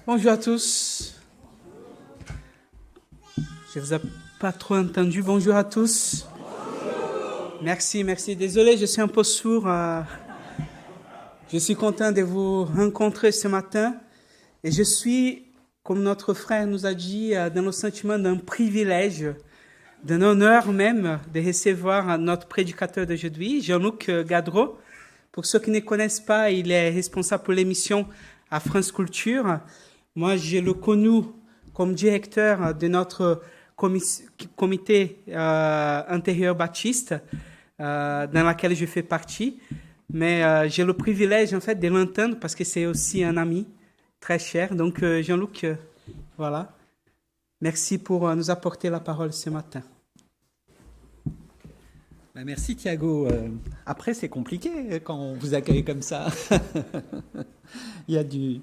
Bonjour à tous. Je ne vous ai pas trop entendu. Bonjour à tous. Merci. Désolé, je suis un peu sourd. Je suis content de vous rencontrer ce matin. Et je suis, comme notre frère nous a dit, dans le sentiment d'un privilège, d'un honneur même de recevoir notre prédicateur d'aujourd'hui, Jean-Luc Gadreau. Pour ceux qui ne connaissent pas, il est responsable pour l'émission à France Culture. Moi, je l'ai connu comme directeur de notre comité intérieur baptiste, dans laquelle je fais partie. Mais j'ai le privilège, en fait, de l'entendre parce que c'est aussi un ami très cher. Donc, Jean-Luc, voilà. Merci pour nous apporter la parole ce matin. Merci Thiago. Après, c'est compliqué quand on vous accueille comme ça. Il y a du...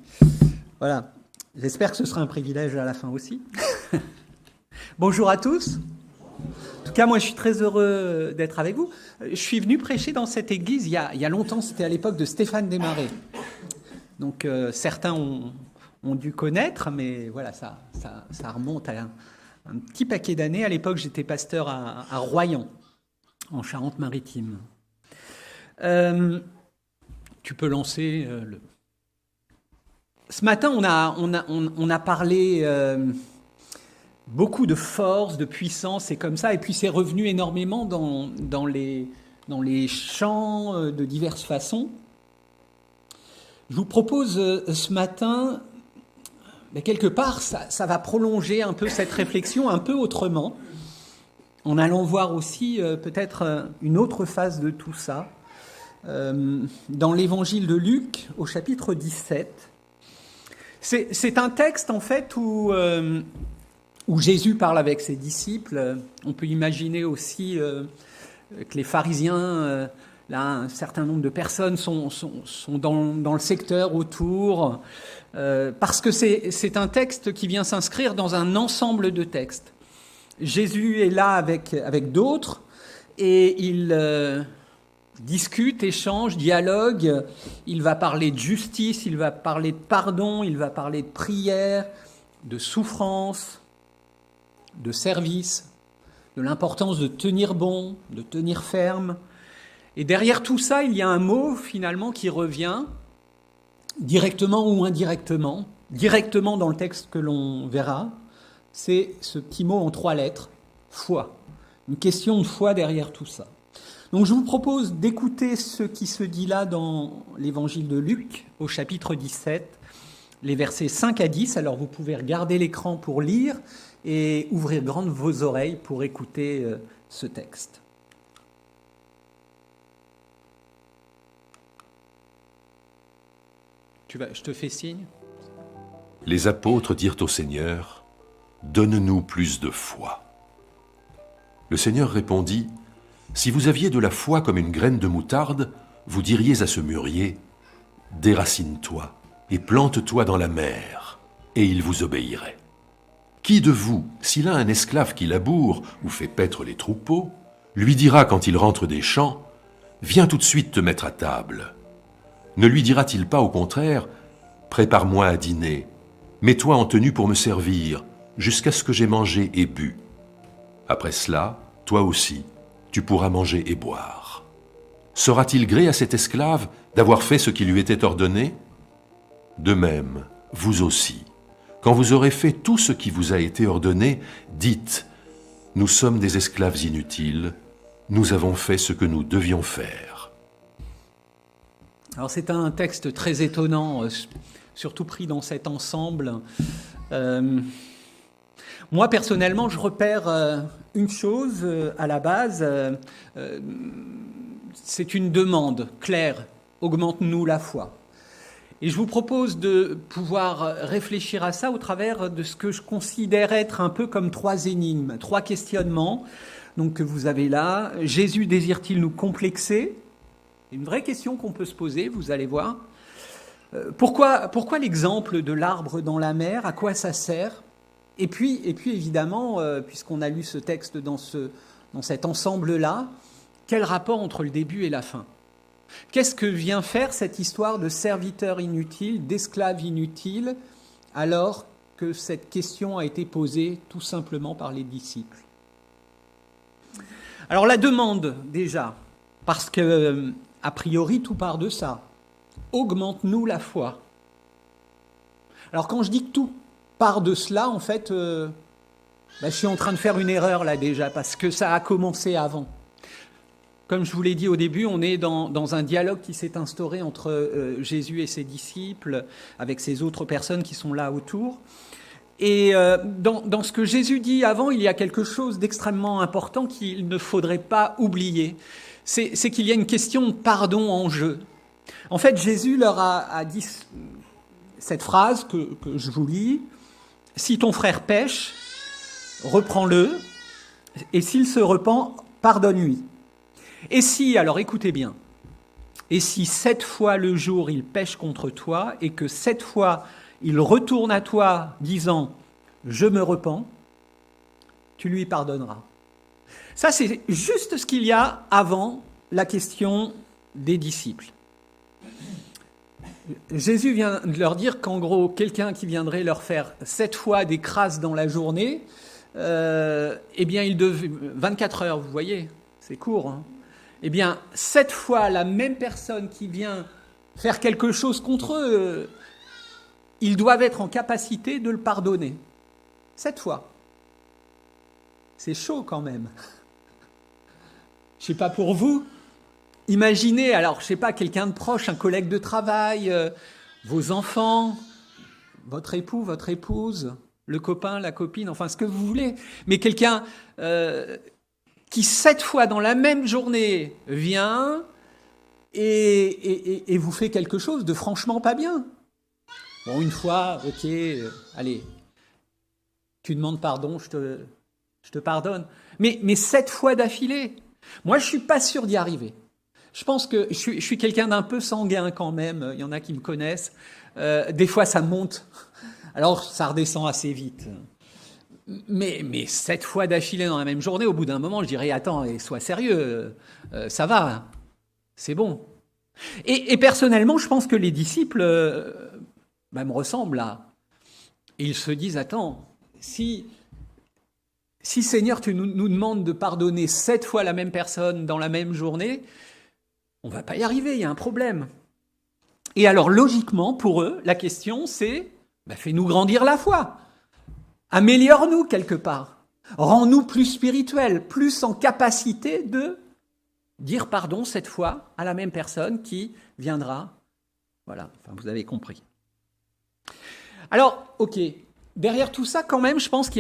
Voilà. J'espère que ce sera un privilège à la fin aussi. Bonjour à tous. En tout cas, moi, je suis très heureux d'être avec vous. Je suis venu prêcher dans cette église il y a longtemps. C'était à l'époque de Stéphane Desmarais. Donc, certains ont dû connaître, mais voilà, ça remonte à un petit paquet d'années. À l'époque, j'étais pasteur à Royan, en Charente-Maritime. Tu peux lancer le... Ce matin, on a parlé beaucoup de force, de puissance et comme ça, et puis c'est revenu énormément dans les chants de diverses façons. Je vous propose ce matin, mais quelque part, ça va prolonger un peu cette réflexion un peu autrement, en allant voir aussi peut-être une autre phase de tout ça. Dans l'évangile de Luc, au chapitre 17, c'est un texte en fait où Jésus parle avec ses disciples. On peut imaginer aussi que les pharisiens, là, un certain nombre de personnes sont dans le secteur autour, parce que c'est un texte qui vient s'inscrire dans un ensemble de textes. Jésus est là avec d'autres et il discute, échange, dialogue. Il va parler de justice, il va parler de pardon, il va parler de prière, de souffrance, de service, de l'importance de tenir bon, de tenir ferme. Et derrière tout ça, il y a un mot finalement qui revient, directement ou indirectement, directement dans le texte que l'on verra. C'est ce petit mot en 3 lettres, foi. Une question de foi derrière tout ça. Donc je vous propose d'écouter ce qui se dit là dans l'évangile de Luc, au chapitre 17, les versets 5 à 10. Alors vous pouvez regarder l'écran pour lire et ouvrir grandes vos oreilles pour écouter ce texte. Je te fais signe. Les apôtres dirent au Seigneur, « Donne-nous plus de foi. » Le Seigneur répondit, « Si vous aviez de la foi comme une graine de moutarde, vous diriez à ce mûrier, « Déracine-toi et plante-toi dans la mer, et il vous obéirait. Qui de vous, s'il a un esclave qui laboure ou fait paître les troupeaux, lui dira quand il rentre des champs, « Viens tout de suite te mettre à table » Ne lui dira-t-il pas au contraire, « Prépare-moi à dîner, mets-toi en tenue pour me servir, jusqu'à ce que j'ai mangé et bu. Après cela, toi aussi, tu pourras manger et boire. » Sera-t-il gré à cet esclave d'avoir fait ce qui lui était ordonné? De même, vous aussi, quand vous aurez fait tout ce qui vous a été ordonné, dites, « Nous sommes des esclaves inutiles, nous avons fait ce que nous devions faire. » Alors c'est un texte très étonnant, surtout pris dans cet ensemble. Moi personnellement, je repère une chose à la base, c'est une demande claire, augmente-nous la foi. Et je vous propose de pouvoir réfléchir à ça au travers de ce que je considère être un peu comme 3 énigmes, 3 questionnements donc, que vous avez là. Jésus désire-t-il nous complexer? Une vraie question qu'on peut se poser, vous allez voir. Pourquoi l'exemple de l'arbre dans la mer? À quoi ça sert? Et puis évidemment, puisqu'on a lu ce texte dans cet ensemble-là, quel rapport entre le début et la fin? Qu'est-ce que vient faire cette histoire de serviteur inutile, d'esclave inutile, alors que cette question a été posée tout simplement par les disciples. Alors la demande déjà, parce que a priori tout part de ça, augmente-nous la foi. Alors quand je dis que tout part de cela, en fait, je suis en train de faire une erreur là déjà, parce que ça a commencé avant. Comme je vous l'ai dit au début, on est dans un dialogue qui s'est instauré entre Jésus et ses disciples, avec ces autres personnes qui sont là autour. Et dans ce que Jésus dit avant, il y a quelque chose d'extrêmement important qu'il ne faudrait pas oublier. C'est qu'il y a une question de pardon en jeu. En fait, Jésus leur a dit cette phrase que je vous lis. « Si ton frère pêche, reprends-le, et s'il se repent, pardonne-lui. Et si, alors écoutez bien, et si 7 fois le jour il pêche contre toi, et que 7 fois il retourne à toi disant « je me repens », tu lui pardonneras. Ça, c'est juste ce qu'il y a avant la question des disciples. Jésus vient de leur dire qu'en gros, quelqu'un qui viendrait leur faire 7 fois des crasses dans la journée, eh bien, il devait 24 heures, vous voyez, c'est court. Hein. Eh bien, 7 fois la même personne qui vient faire quelque chose contre eux, ils doivent être en capacité de le pardonner. 7 fois. C'est chaud quand même. Je ne sais pas pour vous. Imaginez, alors je ne sais pas, quelqu'un de proche, un collègue de travail, vos enfants, votre époux, votre épouse, le copain, la copine, enfin ce que vous voulez, mais quelqu'un qui 7 fois dans la même journée vient et vous fait quelque chose de franchement pas bien. Bon, une fois, ok, allez, tu demandes pardon, je te pardonne. Mais 7 fois d'affilée, moi je ne suis pas sûr d'y arriver. Je pense que je suis quelqu'un d'un peu sanguin quand même, il y en a qui me connaissent. Des fois ça monte, alors ça redescend assez vite. Mais 7 fois d'affilée dans la même journée, au bout d'un moment, je dirais, attends, sois sérieux, ça va, c'est bon. Et personnellement, je pense que les disciples me ressemblent là. Et ils se disent, attends, si Seigneur, tu nous demandes de pardonner 7 fois la même personne dans la même journée, on ne va pas y arriver, il y a un problème. Et alors, logiquement, pour eux, la question, c'est, fais-nous grandir la foi. Améliore-nous quelque part. Rends-nous plus spirituels, plus en capacité de dire pardon 7 fois à la même personne qui viendra. Voilà, enfin, vous avez compris. Alors, ok, derrière tout ça, quand même, je pense qu'il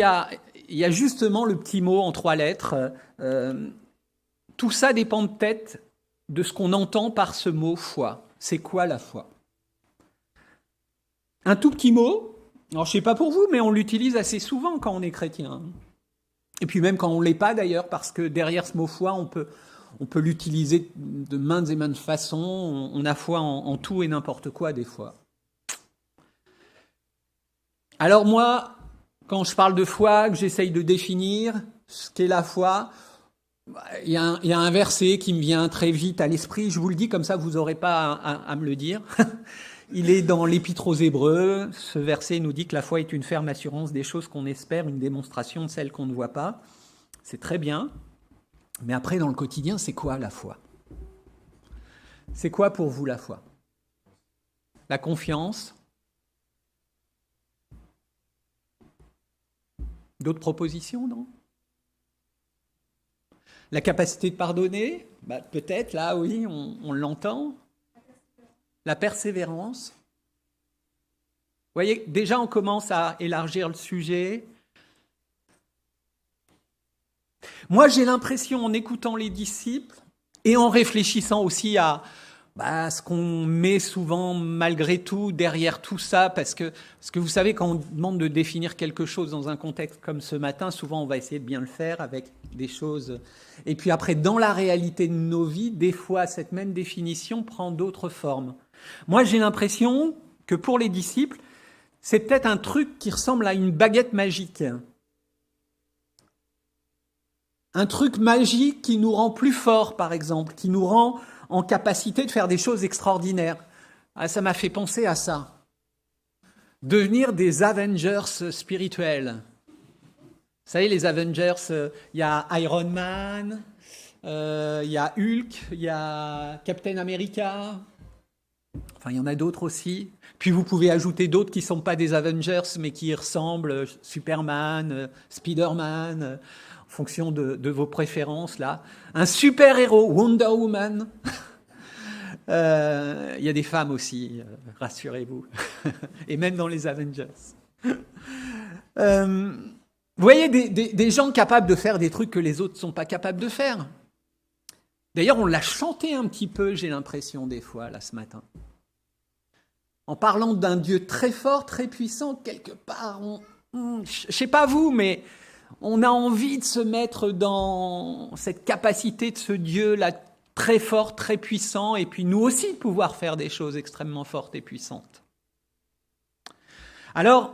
y a justement le petit mot en 3 lettres. Tout ça dépend peut-être de ce qu'on entend par ce mot foi. C'est quoi la foi ? Un tout petit mot, alors je ne sais pas pour vous, mais on l'utilise assez souvent quand on est chrétien. Et puis même quand on ne l'est pas d'ailleurs, parce que derrière ce mot foi, on peut l'utiliser de maintes et maintes façons. On a foi en tout et n'importe quoi des fois. Alors moi, quand je parle de foi, que j'essaye de définir ce qu'est la foi, il y a un verset qui me vient très vite à l'esprit, je vous le dis comme ça, vous n'aurez pas à me le dire. Il est dans l'Épître aux Hébreux. Ce verset nous dit que la foi est une ferme assurance des choses qu'on espère, une démonstration de celles qu'on ne voit pas. C'est très bien. Mais après, dans le quotidien, c'est quoi la foi ? C'est quoi pour vous la foi ? La confiance ? D'autres propositions, non ? La capacité de pardonner ? Peut-être, là, oui, on l'entend. La persévérance. Vous voyez, déjà, on commence à élargir le sujet. Moi, j'ai l'impression, en écoutant les disciples et en réfléchissant aussi à ce qu'on met souvent, malgré tout, derrière tout ça, parce que vous savez, quand on demande de définir quelque chose dans un contexte comme ce matin, souvent, on va essayer de bien le faire avec des choses. Et puis après, dans la réalité de nos vies, des fois, cette même définition prend d'autres formes. Moi, j'ai l'impression que pour les disciples, c'est peut-être un truc qui ressemble à une baguette magique. Un truc magique qui nous rend plus forts, par exemple, qui nous rend en capacité de faire des choses extraordinaires. Ça m'a fait penser à ça. devenir des Avengers spirituels. Vous savez, les Avengers, il y a Iron Man, il y a Hulk, il y a Captain America, enfin il y en a d'autres aussi. Puis vous pouvez ajouter d'autres qui ne sont pas des Avengers, mais qui y ressemblent, Superman, Spider-Man, en fonction de vos préférences là. Un super-héros, Wonder Woman. Il y a des femmes aussi, rassurez-vous, et même dans les Avengers. Vous voyez, des gens capables de faire des trucs que les autres ne sont pas capables de faire. D'ailleurs, on l'a chanté un petit peu, j'ai l'impression, des fois, là, ce matin. En parlant d'un Dieu très fort, très puissant, quelque part, je ne sais pas vous, mais on a envie de se mettre dans cette capacité de ce Dieu-là, très fort, très puissant, et puis nous aussi de pouvoir faire des choses extrêmement fortes et puissantes. Alors,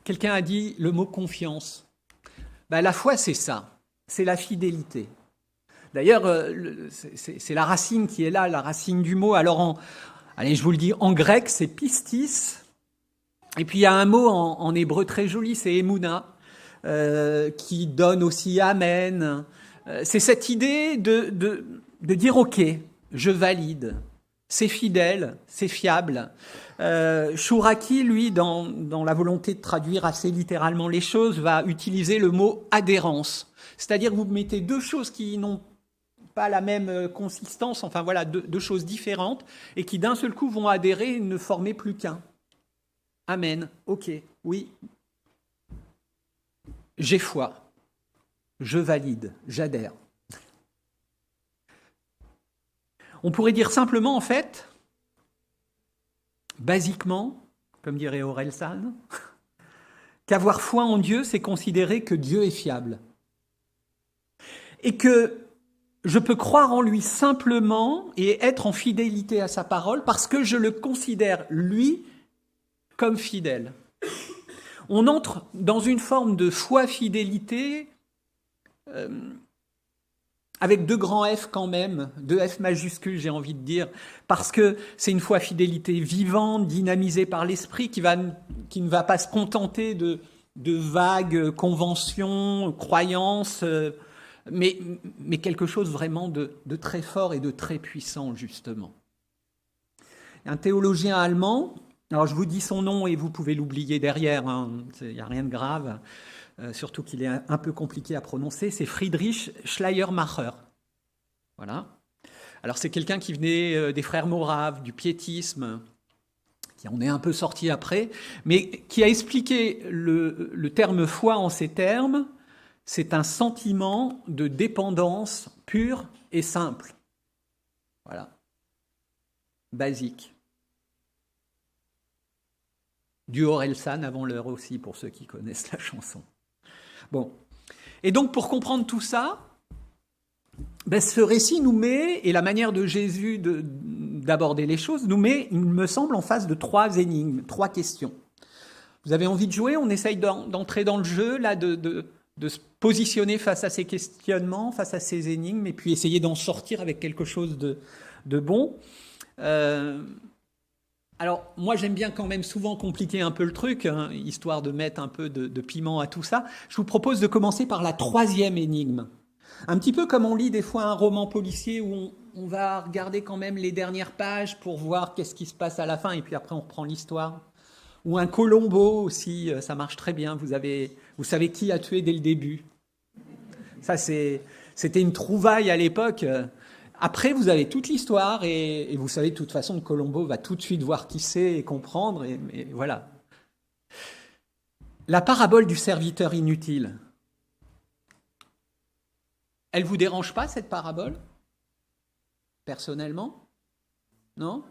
quelqu'un a dit le mot confiance. La foi, c'est ça, c'est la fidélité. D'ailleurs, c'est la racine qui est là, la racine du mot. Alors, allez, je vous le dis, en grec, c'est pistis. Et puis, il y a un mot en hébreu très joli, c'est emuna, qui donne aussi amen. C'est cette idée de dire, OK, je valide, c'est fidèle, c'est fiable. Chouraki, lui, dans la volonté de traduire assez littéralement les choses, va utiliser le mot adhérence. C'est-à-dire que vous mettez deux choses qui n'ont pas la même consistance, enfin voilà, deux choses différentes, et qui d'un seul coup vont adhérer et ne former plus qu'un. Amen, ok, oui. J'ai foi, je valide, j'adhère. On pourrait dire simplement, en fait, basiquement, comme dirait Orelsan, qu'avoir foi en Dieu, c'est considérer que Dieu est fiable. Et que je peux croire en lui simplement et être en fidélité à sa parole parce que je le considère, lui, comme fidèle. On entre dans une forme de foi-fidélité avec deux grands F quand même, deux F majuscules, j'ai envie de dire, parce que c'est une foi-fidélité vivante, dynamisée par l'esprit, qui ne va pas se contenter de vagues conventions, croyances, mais quelque chose vraiment de très fort et de très puissant, justement. Un théologien allemand, alors je vous dis son nom et vous pouvez l'oublier derrière, il n'y a rien de grave, surtout qu'il est un peu compliqué à prononcer, c'est Friedrich Schleiermacher. Voilà. Alors c'est quelqu'un qui venait des frères moraves, du piétisme, qui en est un peu sorti après, mais qui a expliqué le terme foi en ces termes. C'est un sentiment de dépendance pure et simple. Voilà. Basique. Du Orelsan avant l'heure aussi, pour ceux qui connaissent la chanson. Bon. Et donc, pour comprendre tout ça, ce récit nous met, et la manière de Jésus d'aborder les choses, nous met, il me semble, en face de trois énigmes, trois questions. Vous avez envie de jouer? On essaye d'entrer dans le jeu, là, de se positionner face à ces questionnements, face à ces énigmes, et puis essayer d'en sortir avec quelque chose de bon. Alors, moi, j'aime bien quand même souvent compliquer un peu le truc, histoire de mettre un peu de piment à tout ça. Je vous propose de commencer par la troisième énigme. Un petit peu comme on lit des fois un roman policier où on va regarder quand même les dernières pages pour voir qu'est-ce qui se passe à la fin, et puis après on reprend l'histoire. Ou un Colombo aussi, ça marche très bien. Vous savez qui a tué dès le début. Ça, c'était une trouvaille à l'époque. Après, vous avez toute l'histoire et vous savez de toute façon que Colombo va tout de suite voir qui c'est et comprendre. Et voilà. La parabole du serviteur inutile. Elle vous dérange pas, cette parabole? Personnellement? Non?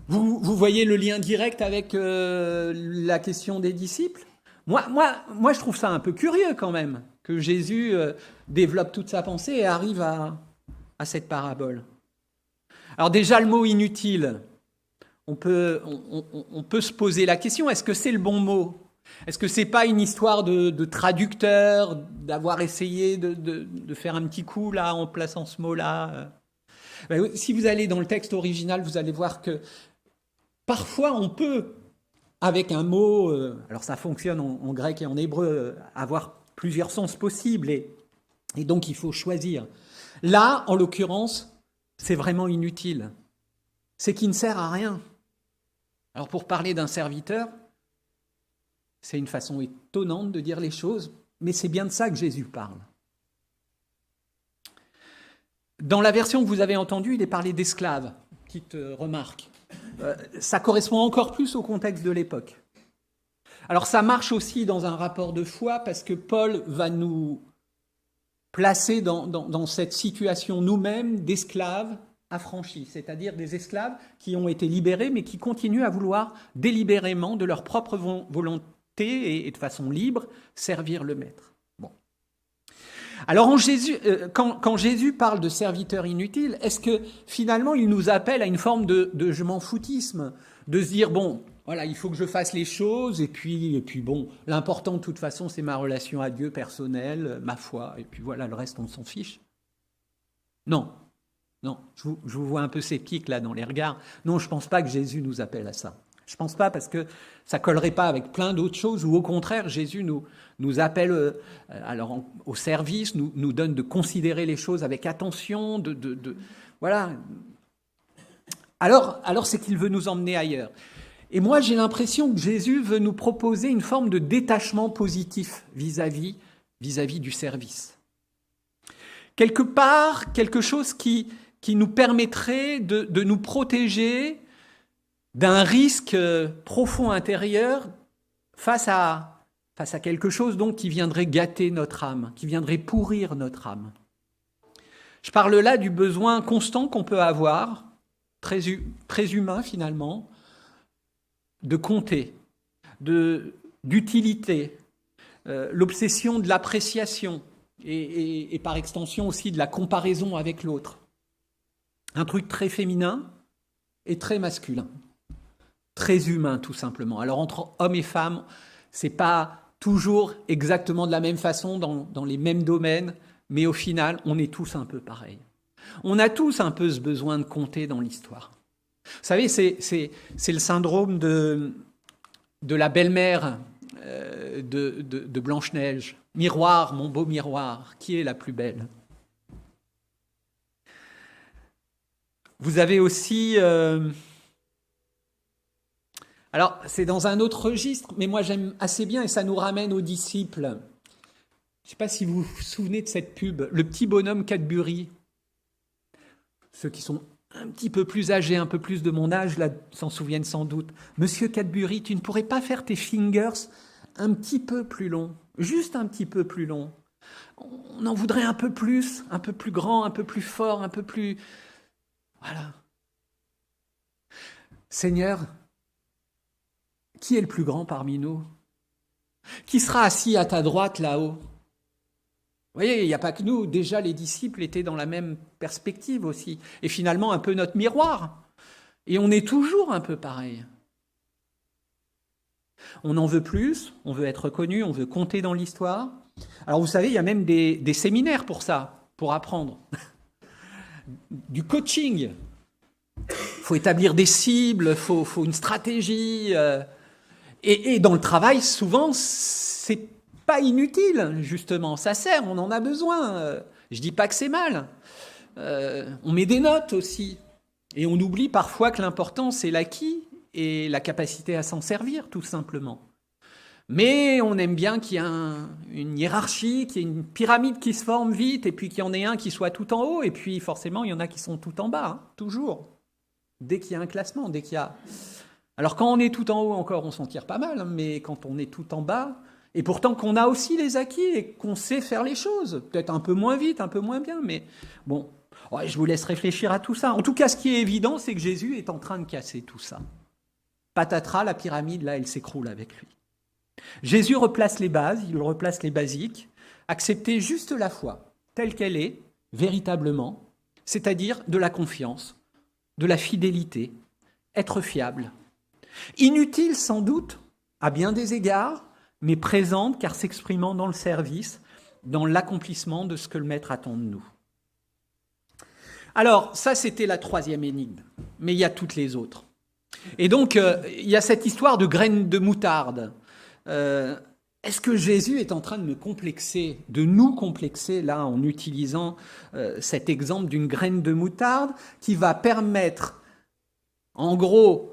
Vous voyez le lien direct avec la question des disciples? Moi, je trouve ça un peu curieux quand même, que Jésus développe toute sa pensée et arrive à cette parabole. Alors déjà, le mot inutile, on peut se poser la question, est-ce que c'est le bon mot? Est-ce que c'est pas une histoire de traducteur, d'avoir essayé de faire un petit coup là en plaçant ce mot-là? Si vous allez dans le texte original, vous allez voir que parfois on peut, avec un mot, alors ça fonctionne en grec et en hébreu, avoir plusieurs sens possibles et donc il faut choisir. Là, en l'occurrence, c'est vraiment inutile. C'est qu'il ne sert à rien. Alors pour parler d'un serviteur, c'est une façon étonnante de dire les choses, mais c'est bien de ça que Jésus parle. Dans la version que vous avez entendue, il est parlé d'esclaves. Petite remarque. Ça correspond encore plus au contexte de l'époque. Alors ça marche aussi dans un rapport de foi parce que Paul va nous placer dans cette situation nous-mêmes d'esclaves affranchis, c'est-à-dire des esclaves qui ont été libérés mais qui continuent à vouloir délibérément, de leur propre volonté et de façon libre, servir le maître. Bon. Alors quand Jésus parle de serviteurs inutiles, est-ce que finalement il nous appelle à une forme de je m'en foutisme, de se dire bon, voilà, il faut que je fasse les choses et puis bon, l'important de toute façon c'est ma relation à Dieu personnelle, ma foi, et puis voilà, le reste on s'en fiche. Non, je vous vois un peu sceptique là dans les regards. Non, je ne pense pas que Jésus nous appelle à ça. Je ne pense pas parce que ça ne collerait pas avec plein d'autres choses où au contraire Jésus nous appelle au service, nous donne de considérer les choses avec attention, voilà. Alors c'est qu'il veut nous emmener ailleurs. Et moi j'ai l'impression que Jésus veut nous proposer une forme de détachement positif vis-à-vis du service. Quelque part, quelque chose qui nous permettrait de nous protéger d'un risque profond intérieur face à quelque chose donc qui viendrait gâter notre âme, qui viendrait pourrir notre âme. Je parle là du besoin constant qu'on peut avoir, très humain finalement, de compter, d'utilité, l'obsession de l'appréciation et par extension aussi de la comparaison avec l'autre. Un truc très féminin et très masculin. Très humain, tout simplement. Alors, entre hommes et femmes, c'est pas toujours exactement de la même façon dans les mêmes domaines, mais au final, on est tous un peu pareils. On a tous un peu ce besoin de compter dans l'histoire. Vous savez, c'est le syndrome de la belle-mère de Blanche-Neige. Miroir, mon beau miroir, qui est la plus belle ? Vous avez aussi... Alors, c'est dans un autre registre, mais moi j'aime assez bien et ça nous ramène aux disciples. Je ne sais pas si vous vous souvenez de cette pub, le petit bonhomme Cadbury. Ceux qui sont un petit peu plus âgés, un peu plus de mon âge, là, s'en souviennent sans doute. Monsieur Cadbury, tu ne pourrais pas faire tes fingers un petit peu plus longs, juste un petit peu plus longs. On en voudrait un peu plus grand, un peu plus fort, un peu plus... Voilà. Seigneur, qui est le plus grand parmi nous ? Qui sera assis à ta droite là-haut ? Vous voyez, il n'y a pas que nous. Déjà, les disciples étaient dans la même perspective aussi. Et finalement, un peu notre miroir. Et on est toujours un peu pareil. On en veut plus, on veut être reconnu, on veut compter dans l'histoire. Alors vous savez, il y a même des séminaires pour ça, pour apprendre. Du coaching. Il faut établir des cibles, il faut une stratégie. Et dans le travail, souvent, c'est pas inutile, justement. Ça sert, on en a besoin. Je dis pas que c'est mal. On met des notes aussi. Et on oublie parfois que l'important, c'est l'acquis et la capacité à s'en servir, tout simplement. Mais on aime bien qu'il y ait une hiérarchie, qu'il y ait une pyramide qui se forme vite, et puis qu'il y en ait un qui soit tout en haut, et puis forcément, il y en a qui sont tout en bas, hein, toujours. Dès qu'il y a un classement, dès qu'il y a... Alors quand on est tout en haut encore, on s'en tire pas mal, hein, mais quand on est tout en bas, et pourtant qu'on a aussi les acquis et qu'on sait faire les choses, peut-être un peu moins vite, un peu moins bien, mais bon, ouais, je vous laisse réfléchir à tout ça. En tout cas, ce qui est évident, c'est que Jésus est en train de casser tout ça. Patatras, la pyramide, là, elle s'écroule avec lui. Jésus replace les bases, il replace les basiques, accepter juste la foi, telle qu'elle est, véritablement, c'est-à-dire de la confiance, de la fidélité, être fiable. Inutile sans doute, à bien des égards, mais présente car s'exprimant dans le service, dans l'accomplissement de ce que le Maître attend de nous. Alors, ça c'était la troisième énigme, mais il y a toutes les autres. Et donc, il y a cette histoire de graines de moutarde. Est-ce que Jésus est en train de me complexer, de nous complexer, là, en utilisant cet exemple d'une graine de moutarde qui va permettre, en gros,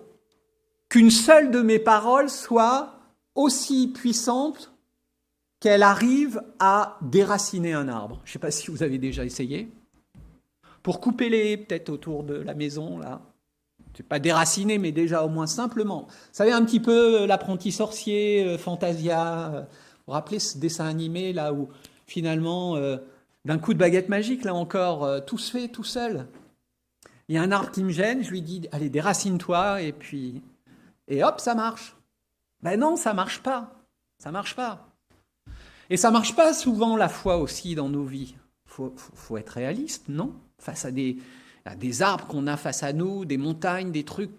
qu'une seule de mes paroles soit aussi puissante qu'elle arrive à déraciner un arbre? Je ne sais pas si vous avez déjà essayé. Pour couper les haies, peut-être autour de la maison, là. C'est pas déraciner, mais déjà au moins simplement. Vous savez un petit peu l'apprenti sorcier, Fantasia. Vous vous rappelez ce dessin animé là où finalement, d'un coup de baguette magique, là encore, tout se fait tout seul. Il y a un arbre qui me gêne, je lui dis allez déracine-toi et hop ça marche. Ben non, ça marche pas. Ça marche pas. Et ça marche pas souvent la foi aussi dans nos vies. Faut être réaliste, non? Face à des arbres qu'on a face à nous, des montagnes, des trucs.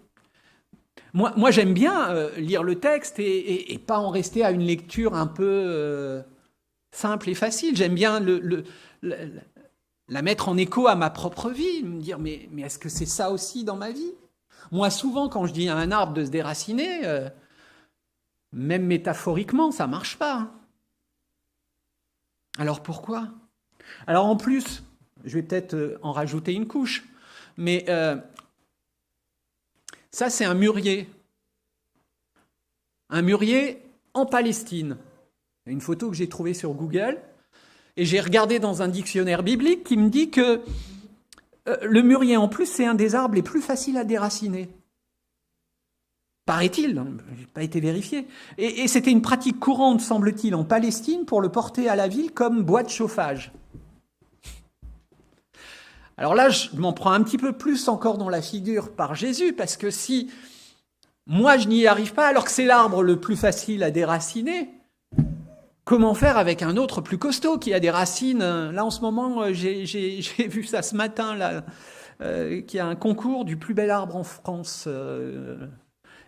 Moi j'aime bien lire le texte et pas en rester à une lecture un peu simple et facile. J'aime bien la mettre en écho à ma propre vie, me dire mais est-ce que c'est ça aussi dans ma vie? Moi souvent quand je dis à un arbre de se déraciner, même métaphoriquement, ça marche pas. Alors pourquoi? Alors en plus, je vais peut-être en rajouter une couche. Mais ça, c'est un mûrier. Un mûrier en Palestine. Une photo que j'ai trouvée sur Google. Et j'ai regardé dans un dictionnaire biblique qui me dit que le mûrier, en plus, c'est un des arbres les plus faciles à déraciner. Paraît-il, hein, je n'ai pas été vérifié. Et c'était une pratique courante, semble-t-il, en Palestine pour le porter à la ville comme bois de chauffage. Alors là, je m'en prends un petit peu plus encore dans la figure par Jésus, parce que si moi je n'y arrive pas, alors que c'est l'arbre le plus facile à déraciner, comment faire avec un autre plus costaud qui a des racines? Là en ce moment, j'ai vu ça ce matin, là, qu'il y a un concours du plus bel arbre en France.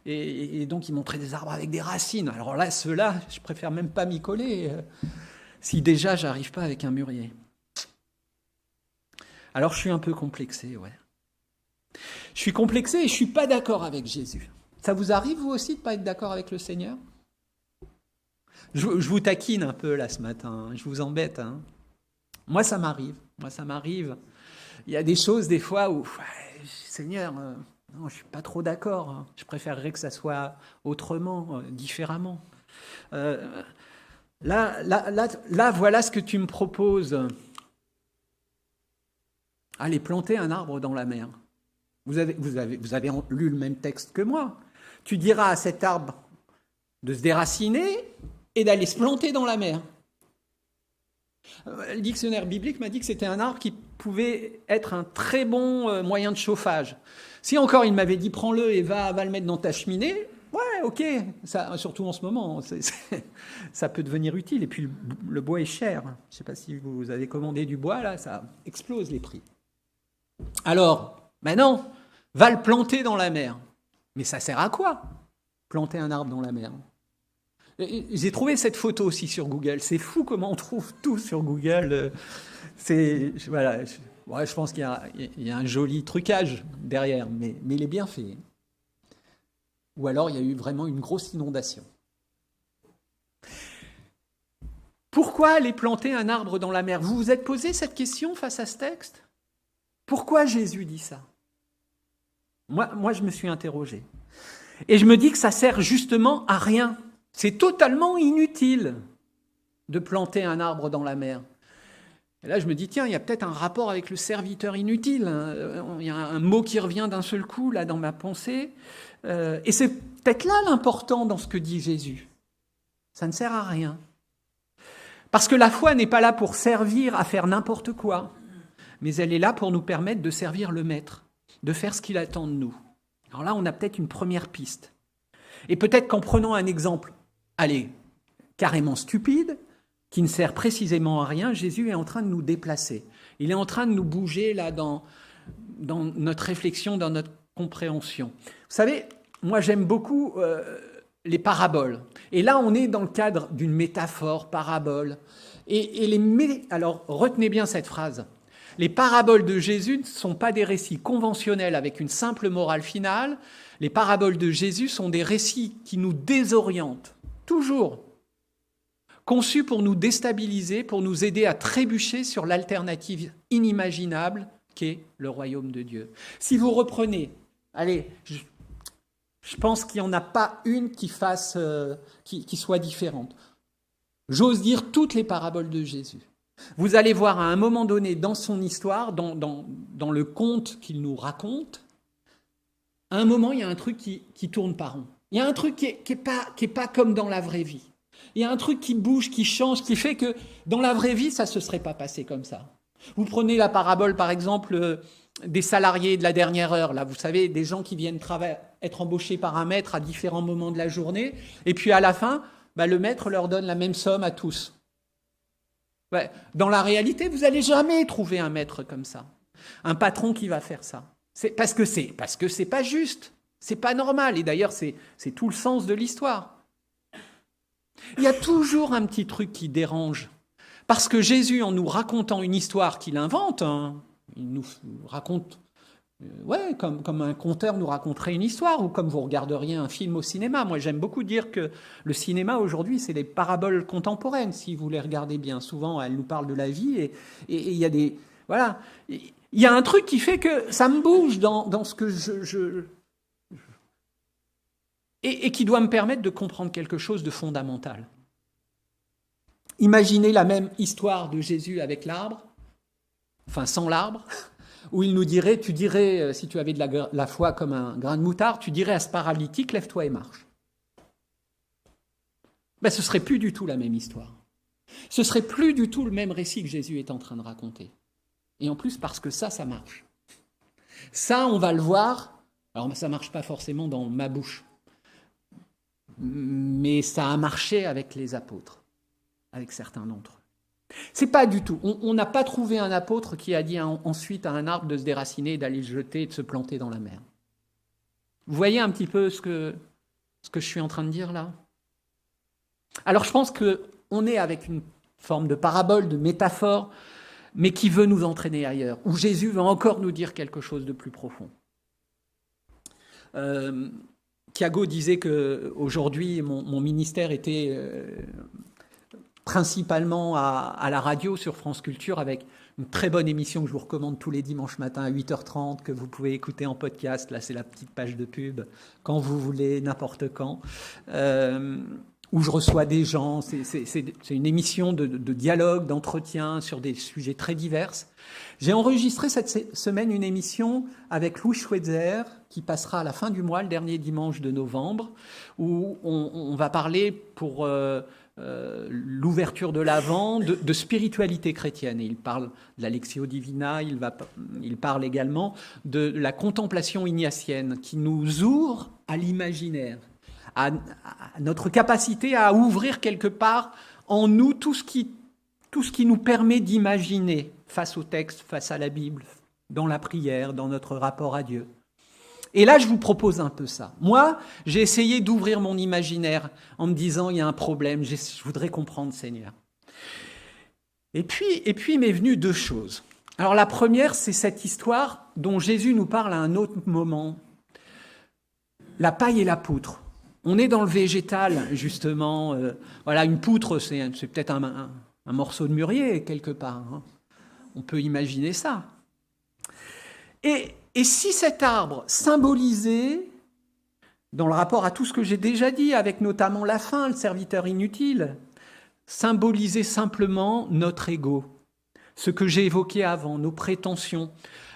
Et donc ils montraient des arbres avec des racines. Alors là, ceux-là, je préfère même pas m'y coller, si déjà j'arrive pas avec un mûrier. Alors je suis un peu complexé, ouais. Je suis complexé et je ne suis pas d'accord avec Jésus. Ça vous arrive, vous aussi, de ne pas être d'accord avec le Seigneur? Je vous taquine un peu, là, ce matin. Je vous embête. Hein. Moi, ça m'arrive. Il y a des choses, des fois, où, Seigneur, non, je ne suis pas trop d'accord. Hein. Je préférerais que ça soit autrement, différemment. Là, voilà ce que tu me proposes. Allez planter un arbre dans la mer. Vous avez lu le même texte que moi. Tu diras à cet arbre de se déraciner et d'aller se planter dans la mer. Le dictionnaire biblique m'a dit que c'était un arbre qui pouvait être un très bon moyen de chauffage. Si encore il m'avait dit prends-le et va le mettre dans ta cheminée, ouais, ok, ça, surtout en ce moment, ça peut devenir utile. Et puis le bois est cher. Je ne sais pas si vous avez commandé du bois, là, ça explose les prix. Alors, maintenant, va le planter dans la mer. Mais ça sert à quoi, planter un arbre dans la mer? J'ai trouvé cette photo aussi sur Google. C'est fou comment on trouve tout sur Google. Je pense qu'il y a un joli trucage derrière, mais il est bien fait. Ou alors, il y a eu vraiment une grosse inondation. Pourquoi aller planter un arbre dans la mer? Vous vous êtes posé cette question face à ce texte? Pourquoi Jésus dit ça? Moi, je me suis interrogé. Et je me dis que ça sert justement à rien. C'est totalement inutile de planter un arbre dans la mer. Et là, je me dis, tiens, il y a peut-être un rapport avec le serviteur inutile. Il y a un mot qui revient d'un seul coup, là, dans ma pensée. Et c'est peut-être là l'important dans ce que dit Jésus. Ça ne sert à rien. Parce que la foi n'est pas là pour servir à faire n'importe quoi. Mais elle est là pour nous permettre de servir le Maître, de faire ce qu'il attend de nous. Alors là, on a peut-être une première piste. Et peut-être qu'en prenant un exemple, carrément stupide, qui ne sert précisément à rien, Jésus est en train de nous déplacer. Il est en train de nous bouger là dans notre réflexion, dans notre compréhension. Vous savez, moi j'aime beaucoup les paraboles. Et là, on est dans le cadre d'une métaphore, parabole. Alors, retenez bien cette phrase. Les paraboles de Jésus ne sont pas des récits conventionnels avec une simple morale finale, Les paraboles de Jésus sont des récits qui nous désorientent, toujours, conçus pour nous déstabiliser, pour nous aider à trébucher sur l'alternative inimaginable qu'est le royaume de Dieu. Si vous reprenez, allez, je pense qu'il n'y en a pas une qui soit différente. J'ose dire toutes les paraboles de Jésus. Vous allez voir à un moment donné dans son histoire, dans le conte qu'il nous raconte, à un moment, il y a un truc qui tourne pas rond. Il y a un truc qui est pas comme dans la vraie vie. Il y a un truc qui bouge, qui change, qui fait que dans la vraie vie, ça ne se serait pas passé comme ça. Vous prenez la parabole, par exemple, des salariés de la dernière heure. Là, vous savez, des gens qui viennent être embauchés par un maître à différents moments de la journée. Et puis à la fin, le maître leur donne la même somme à tous. Ouais. Dans la réalité, vous n'allez jamais trouver un maître comme ça. Un patron qui va faire ça. C'est parce que c'est pas juste. C'est pas normal. Et d'ailleurs, c'est tout le sens de l'histoire. Il y a toujours un petit truc qui dérange. Parce que Jésus, en nous racontant une histoire qu'il invente, il nous raconte, comme un conteur nous raconterait une histoire, ou comme vous regarderiez un film au cinéma. Moi, j'aime beaucoup dire que le cinéma, aujourd'hui, c'est des paraboles contemporaines, si vous les regardez bien. Souvent, elles nous parlent de la vie, et il y a des... Voilà. Il y a un truc qui fait que ça me bouge dans ce que et qui doit me permettre de comprendre quelque chose de fondamental. Imaginez la même histoire de Jésus avec l'arbre, enfin sans l'arbre, où il nous dirait, tu dirais, si tu avais de la foi comme un grain de moutarde, tu dirais à ce paralytique, lève-toi et marche. Ce serait plus du tout la même histoire. Ce serait plus du tout le même récit que Jésus est en train de raconter. Et en plus, parce que ça marche. Ça, on va le voir. Alors, ça marche pas forcément dans ma bouche. Mais ça a marché avec les apôtres, avec certains d'entre eux. C'est pas du tout. On n'a pas trouvé un apôtre qui a dit ensuite à un arbre de se déraciner, d'aller le jeter et de se planter dans la mer. Vous voyez un petit peu ce que je suis en train de dire là ? Alors je pense qu'on est avec une forme de parabole, de métaphore, mais qui veut nous entraîner ailleurs, où Jésus veut encore nous dire quelque chose de plus profond. Thiago disait qu'aujourd'hui, mon ministère était principalement à la radio sur France Culture, avec une très bonne émission que je vous recommande tous les dimanches matins à 8h30, que vous pouvez écouter en podcast. Là, c'est la petite page de pub, quand vous voulez, n'importe quand, où je reçois des gens. C'est une émission de dialogue, d'entretien sur des sujets très divers. J'ai enregistré cette semaine une émission avec Louis Schweitzer, qui passera à la fin du mois, le dernier dimanche de novembre, où on va parler pour l'ouverture de l'Avent de spiritualité chrétienne. Et il parle de la Lectio Divina, il parle également de la contemplation ignatienne, qui nous ouvre à l'imaginaire, à notre capacité à ouvrir quelque part en nous tout ce qui nous permet d'imaginer face au texte, face à la Bible, dans la prière, dans notre rapport à Dieu. Et là, je vous propose un peu ça. Moi, j'ai essayé d'ouvrir mon imaginaire en me disant, il y a un problème, je voudrais comprendre, Seigneur. Et puis m'est venu deux choses. Alors la première, c'est cette histoire dont Jésus nous parle à un autre moment. La paille et la poutre. On est dans le végétal, justement. Voilà, une poutre, c'est peut-être un morceau de mûrier, quelque part. Hein. On peut imaginer ça. Et si cet arbre symbolisait, dans le rapport à tout ce que j'ai déjà dit, avec notamment la faim, le serviteur inutile, symbolisait simplement notre ego, ce que j'ai évoqué avant, nos prétentions,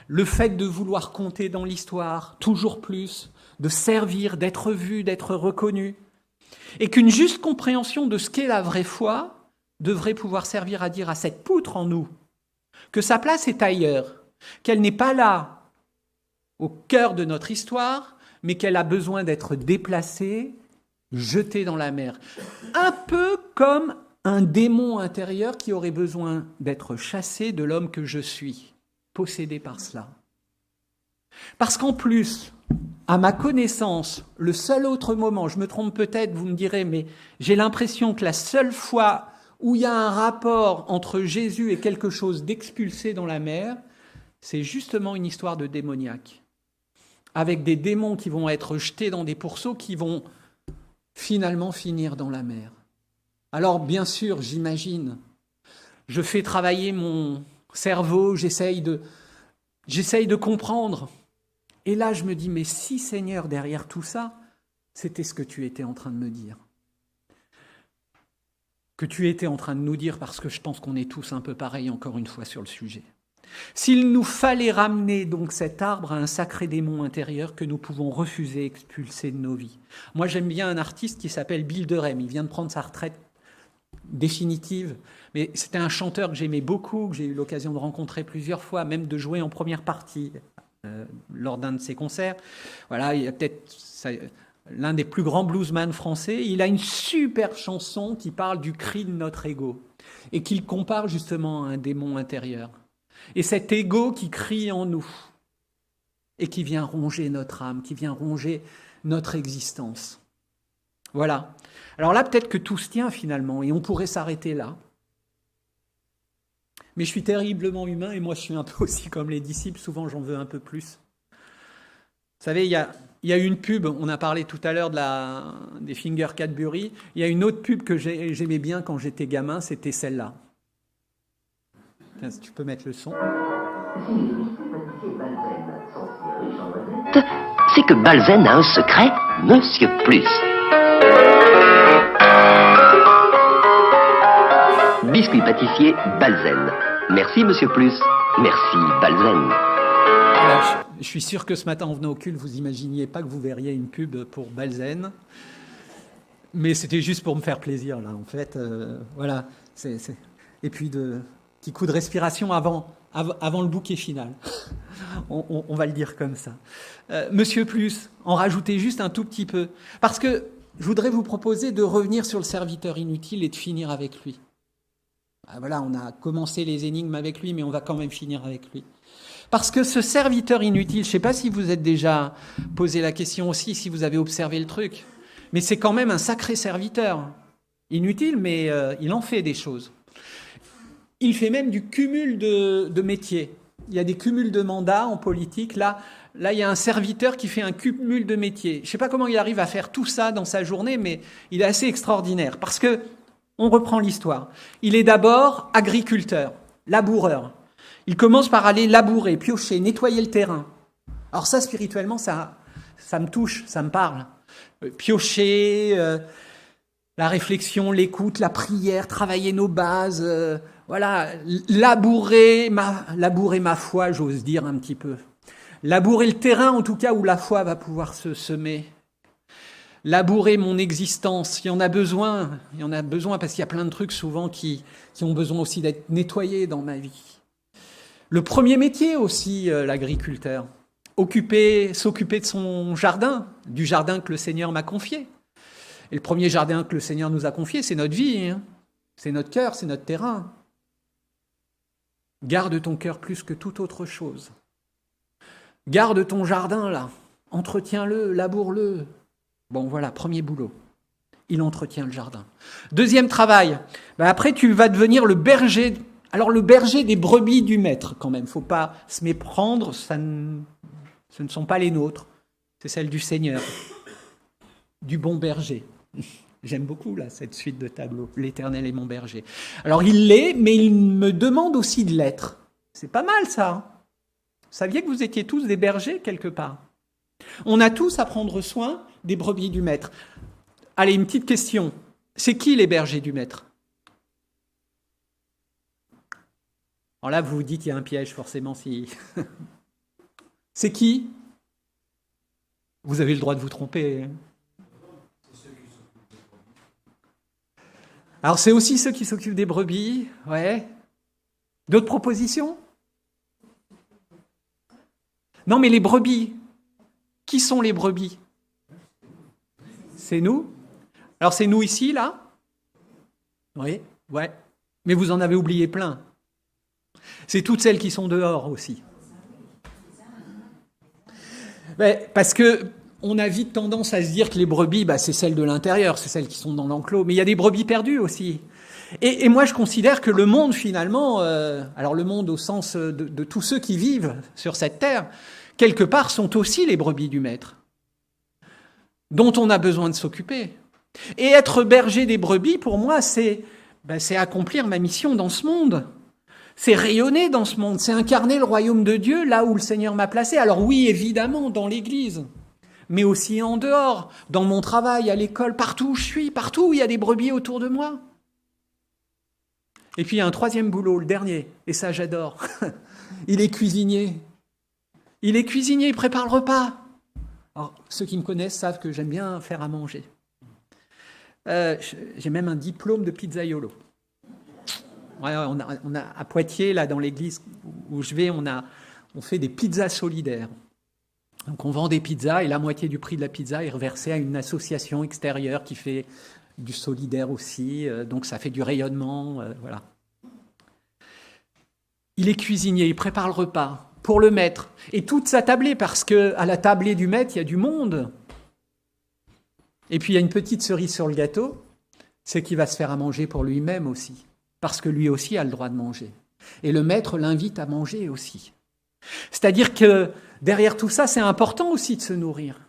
le fait de vouloir compter dans l'histoire, toujours plus, de servir, d'être vu, d'être reconnu, et qu'une juste compréhension de ce qu'est la vraie foi devrait pouvoir servir à dire à cette poutre en nous que sa place est ailleurs, qu'elle n'est pas là, au cœur de notre histoire, mais qu'elle a besoin d'être déplacée, jetée dans la mer. Un peu comme un démon intérieur qui aurait besoin d'être chassé de l'homme que je suis, possédé par cela. Parce qu'en plus, à ma connaissance, le seul autre moment, je me trompe peut-être, vous me direz, mais j'ai l'impression que la seule fois où il y a un rapport entre Jésus et quelque chose d'expulsé dans la mer, c'est justement une histoire de démoniaque. avec des démons qui vont être jetés dans des pourceaux qui vont finalement finir dans la mer. Alors bien sûr, j'imagine, je fais travailler mon cerveau, j'essaye de comprendre. Et là, je me dis, mais si Seigneur, derrière tout ça, c'était ce que tu étais en train de me dire. Que tu étais en train de nous dire, parce que je pense qu'on est tous un peu pareils, encore une fois, sur le sujet. S'il nous fallait ramener donc cet arbre à un sacré démon intérieur que nous pouvons refuser, expulser de nos vies. Moi, j'aime bien un artiste qui s'appelle Bill Derem. Il vient de prendre sa retraite définitive, mais c'était un chanteur que j'aimais beaucoup, que j'ai eu l'occasion de rencontrer plusieurs fois, même de jouer en première partie lors d'un de ses concerts. Voilà, il y a peut-être l'un des plus grands bluesman français. Il a une super chanson qui parle du cri de notre ego et qu'il compare justement à un démon intérieur. Et cet ego qui crie en nous et qui vient ronger notre âme, qui vient ronger notre existence. Voilà. Alors là, peut-être que tout se tient finalement et on pourrait s'arrêter là. Mais je suis terriblement humain et moi je suis un peu aussi comme les disciples, souvent j'en veux un peu plus. Vous savez, il y a une pub, on a parlé tout à l'heure des Finger Cadbury, il y a une autre pub que j'aimais bien quand j'étais gamin, c'était celle-là. Tiens, si tu peux mettre le son. C'est que Balzen a un secret, Monsieur Plus. Biscuit pâtissier Balzen. Merci Monsieur Plus. Merci Balzen. Voilà, je suis sûr que ce matin en venant au culte, vous imaginiez pas que vous verriez une pub pour Balzen. Mais c'était juste pour me faire plaisir là, en fait. Voilà. Et puis petit coup de respiration avant le bouquet final. On va le dire comme ça. Monsieur Plus, en rajoutez juste un tout petit peu. Parce que je voudrais vous proposer de revenir sur le serviteur inutile et de finir avec lui. Voilà, on a commencé les énigmes avec lui, mais on va quand même finir avec lui. Parce que ce serviteur inutile, je ne sais pas si vous êtes déjà posé la question aussi, si vous avez observé le truc, mais c'est quand même un sacré serviteur. Inutile, mais il en fait des choses. Il fait même du cumul de métiers. Il y a des cumuls de mandats en politique. Là, il y a un serviteur qui fait un cumul de métiers. Je ne sais pas comment il arrive à faire tout ça dans sa journée, mais il est assez extraordinaire. Parce que, on reprend l'histoire. Il est d'abord agriculteur, laboureur. Il commence par aller labourer, piocher, nettoyer le terrain. Alors ça, spirituellement, ça me touche, ça me parle. Piocher, la réflexion, l'écoute, la prière, travailler nos bases, voilà, labourer ma foi, j'ose dire un petit peu. Labourer le terrain, en tout cas, où la foi va pouvoir se semer. Labourer mon existence, il y en a besoin parce qu'il y a plein de trucs souvent qui ont besoin aussi d'être nettoyés dans ma vie. Le premier métier aussi, l'agriculteur, s'occuper de son jardin, du jardin que le Seigneur m'a confié. Et le premier jardin que le Seigneur nous a confié, c'est notre vie, hein. C'est notre cœur, c'est notre terrain. Garde ton cœur plus que toute autre chose. Garde ton jardin là, entretiens-le, laboure-le. Bon voilà, premier boulot. Il entretient le jardin. Deuxième travail, après tu vas devenir le berger. Alors le berger des brebis du maître quand même, faut pas se méprendre, ce ne sont pas les nôtres, c'est celles du Seigneur, du bon berger. J'aime beaucoup là cette suite de tableaux, l'Éternel est mon berger. Alors il l'est, mais il me demande aussi de l'être. C'est pas mal ça. Vous saviez que vous étiez tous des bergers quelque part? On a tous à prendre soin des brebis du maître. Allez, une petite question. C'est qui les bergers du maître? Alors là, vous vous dites qu'il y a un piège, forcément, si... C'est qui? Vous avez le droit de vous tromper. Alors, c'est aussi ceux qui s'occupent des brebis, ouais. D'autres propositions? Non, mais les brebis. Qui sont les brebis? C'est nous? Alors, c'est nous ici, là? Oui, ouais. Mais vous en avez oublié plein. C'est toutes celles qui sont dehors aussi. Parce qu'on a vite tendance à se dire que les brebis, c'est celles de l'intérieur, c'est celles qui sont dans l'enclos. Mais il y a des brebis perdues aussi. Et moi, je considère que le monde, finalement, alors le monde au sens de tous ceux qui vivent sur cette terre, quelque part, sont aussi les brebis du maître, dont on a besoin de s'occuper. Et être berger des brebis, pour moi, c'est accomplir ma mission dans ce monde. C'est rayonner dans ce monde, c'est incarner le royaume de Dieu là où le Seigneur m'a placé. Alors oui, évidemment, dans l'Église, mais aussi en dehors, dans mon travail, à l'école, partout où je suis, partout où il y a des brebis autour de moi. Et puis il y a un troisième boulot, le dernier, et ça j'adore. Il est cuisinier. Il est cuisinier, il prépare le repas. Alors, ceux qui me connaissent savent que j'aime bien faire à manger. J'ai même un diplôme de pizzaiolo. Ouais, on a à Poitiers, là, dans l'église où je vais, on fait des pizzas solidaires. Donc on vend des pizzas et la moitié du prix de la pizza est reversée à une association extérieure qui fait du solidaire aussi. Donc ça fait du rayonnement, voilà. Il est cuisinier, il prépare le repas pour le maître. Et toute sa tablée, parce qu'à la tablée du maître, il y a du monde. Et puis il y a une petite cerise sur le gâteau, c'est qu'il va se faire à manger pour lui-même aussi. Parce que lui aussi a le droit de manger. Et le maître l'invite à manger aussi. C'est-à-dire que derrière tout ça, c'est important aussi de se nourrir.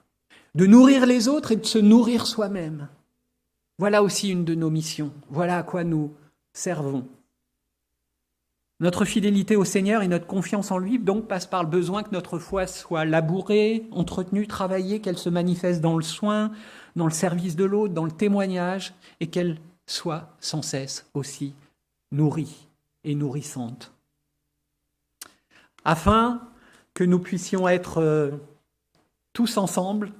De nourrir les autres et de se nourrir soi-même. Voilà aussi une de nos missions. Voilà à quoi nous servons. Notre fidélité au Seigneur et notre confiance en lui, donc, passe par le besoin que notre foi soit labourée, entretenue, travaillée, qu'elle se manifeste dans le soin, dans le service de l'autre, dans le témoignage, et qu'elle soit sans cesse aussi nourrie et nourrissante, afin que nous puissions être tous ensemble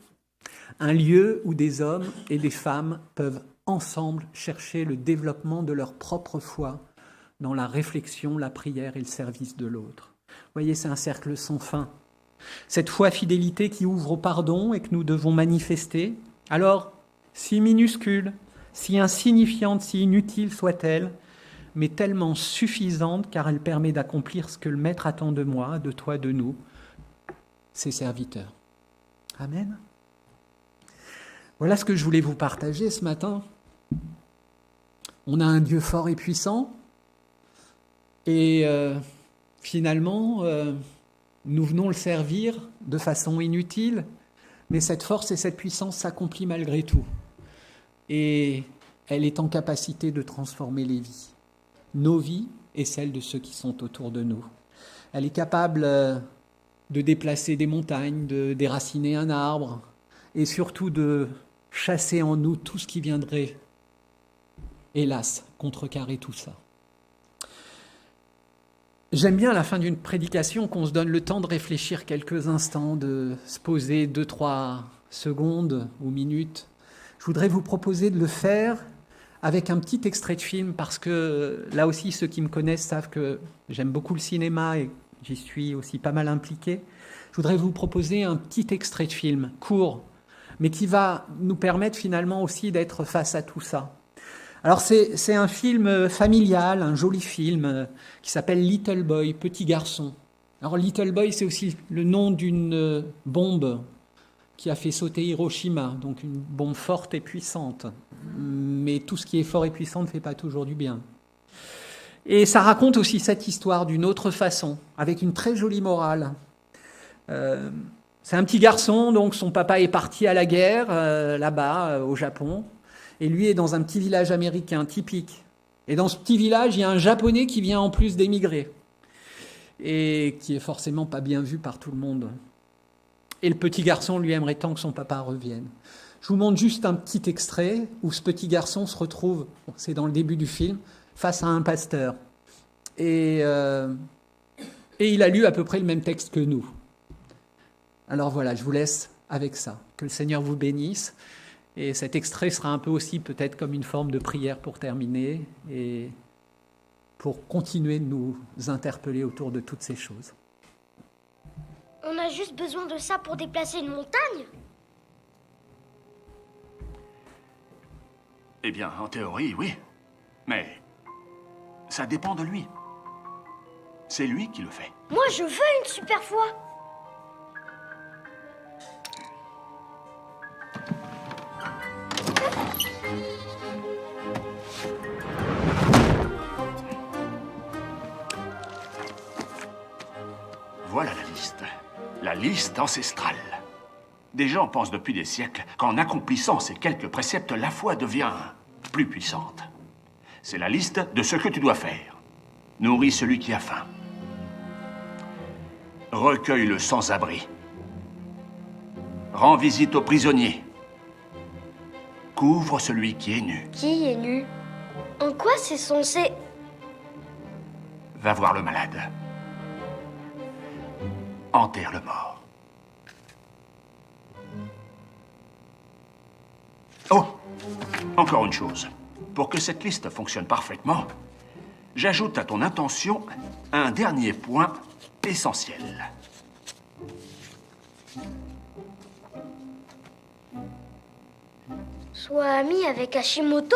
un lieu où des hommes et des femmes peuvent ensemble chercher le développement de leur propre foi dans la réflexion, la prière et le service de l'autre. Vous voyez, c'est un cercle sans fin. Cette foi-fidélité qui ouvre au pardon et que nous devons manifester, alors, si minuscule, si insignifiante, si inutile soit-elle, mais tellement suffisante car elle permet d'accomplir ce que le Maître attend de moi, de toi, de nous, ses serviteurs. Amen. Voilà ce que je voulais vous partager ce matin. On a un Dieu fort et puissant et finalement, nous venons le servir de façon inutile, mais cette force et cette puissance s'accomplissent malgré tout. Et elle est en capacité de transformer les vies. Nos vies et celles de ceux qui sont autour de nous. Elle est capable de déplacer des montagnes, de déraciner un arbre et surtout de chasser en nous tout ce qui viendrait, hélas, contrecarrer tout ça. J'aime bien à la fin d'une prédication qu'on se donne le temps de réfléchir quelques instants, de se poser 2-3 secondes ou minutes. Je voudrais vous proposer de le faire avec un petit extrait de film, parce que là aussi, ceux qui me connaissent savent que j'aime beaucoup le cinéma et j'y suis aussi pas mal impliqué. Je voudrais vous proposer un petit extrait de film, court, mais qui va nous permettre finalement aussi d'être face à tout ça. Alors c'est un film familial, un joli film, qui s'appelle Little Boy, Petit Garçon. Alors Little Boy, c'est aussi le nom d'une bombe qui a fait sauter Hiroshima, donc une bombe forte et puissante. Mais tout ce qui est fort et puissant ne fait pas toujours du bien. Et ça raconte aussi cette histoire d'une autre façon, avec une très jolie morale. C'est un petit garçon, donc son papa est parti à la guerre, là-bas, au Japon, et lui est dans un petit village américain typique. Et dans ce petit village, il y a un Japonais qui vient en plus d'émigrer, et qui est forcément pas bien vu par tout le monde. Et le petit garçon, lui, aimerait tant que son papa revienne. Je vous montre juste un petit extrait où ce petit garçon se retrouve, c'est dans le début du film, face à un pasteur. Et il a lu à peu près le même texte que nous. Alors voilà, je vous laisse avec ça. Que le Seigneur vous bénisse. Et cet extrait sera un peu aussi peut-être comme une forme de prière pour terminer et pour continuer de nous interpeller autour de toutes ces choses. On a juste besoin de ça pour déplacer une montagne ? Eh bien, en théorie, oui. Mais ça dépend de lui. C'est lui qui le fait. Moi, je veux une super foi. Voilà la liste. La liste ancestrale. Des gens pensent depuis des siècles qu'en accomplissant ces quelques préceptes, la foi devient plus puissante. C'est la liste de ce que tu dois faire. Nourris celui qui a faim. Recueille le sans-abri. Rends visite aux prisonniers. Couvre celui qui est nu. Qui est nu? En quoi c'est censé... Va voir le malade. Enterre le mort. Oh! Encore une chose. Pour que cette liste fonctionne parfaitement, j'ajoute à ton intention un dernier point essentiel. Sois ami avec Hashimoto?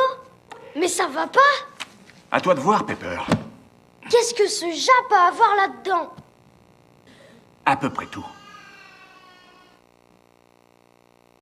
Mais ça va pas! À toi de voir, Pepper. Qu'est-ce que ce Jap a à voir là-dedans? À peu près tout.